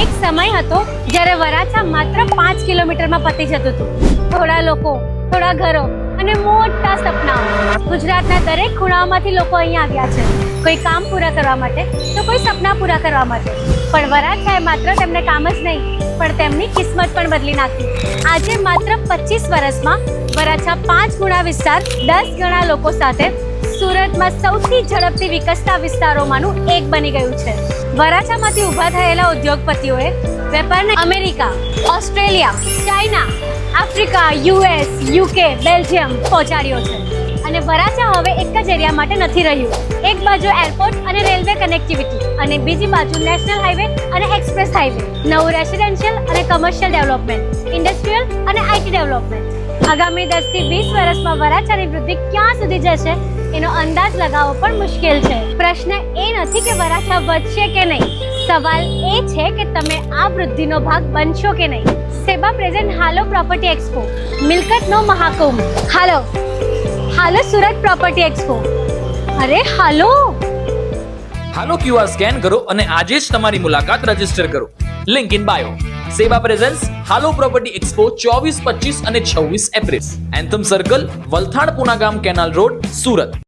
એક સમય હતો જ્યારે વરાછા માત્ર 5 કિલોમીટરમાં પતી જતું હતું. થોડા લોકો, થોડા ઘરો અને મોટા સપનાઓ. ગુજરાતના દરેક ખૂણાઓમાંથી લોકો અહીંયા આવ્યા છે, કોઈ કામ પૂરા કરવા માટે તો કોઈ સપના પૂરા કરવા માટે. પણ વરાછાએ માત્ર તેમને કામ જ નહીં પણ તેમની કિસ્મત પણ બદલી નાખી. આજે માત્ર 25 વર્ષમાં વરાછા 5 ગુણા વિસ્તાર 10 ગણા લોકો સાથે સુરતમાં સૌથી ઝડપથી વિકસતા વિસ્તારોમાંનું એક બની ગયું છે. વરાછામાંથી ઊભા થયેલા ઉદ્યોગપતિઓએ વેપારને America, Australia, China, Africa, US, UK, Belgium પહોંચાડ્યો છે. અને વરાછા હવે એક જ એરિયા માટે નથી રહ્યું. એક બાજુ એરપોર્ટ અને રેલવે કનેક્ટિવિટી અને બીજી બાજુ નેશનલ હાઈવે અને એક્સપ્રેસ હાઈવે, નવું રેસિડેન્શિયલ અને કમર્શિયલ ડેવલપમેન્ટ, ઇન્ડસ્ટ્રીયલ અને આઈટી ડેવલપમેન્ટ. આગામી 10 થી 20 વર્ષમાં વરાછાની વૃદ્ધિ ક્યાં સુધી જશે એનો અંદાજ લગાવવો પણ મુશ્કેલ છે. પ્રશ્ન એ નથી કે વરાછા વધશે કે નહીં, સવાલ એ છે કે તમે આ વૃદ્ધિનો ભાગ બનશો કે નહીં. સેબા પ્રેઝન્ટ હાલો પ્રોપર્ટી એક્સપો, મિલકતનો મહાકુંભ. હાલો સુરત પ્રોપર્ટી એક્સપો. અરે હાલો QR સ્કેન કરો અને આજે જ તમારી મુલાકાત રજીસ્ટર કરો. Link in bio. સેવા પ્રેઝન્સ હાલો પ્રોપર્ટી એક્સપો 24, 25 અને 26 April. Anthem circle, Valthad, Punagam canal road, Surat.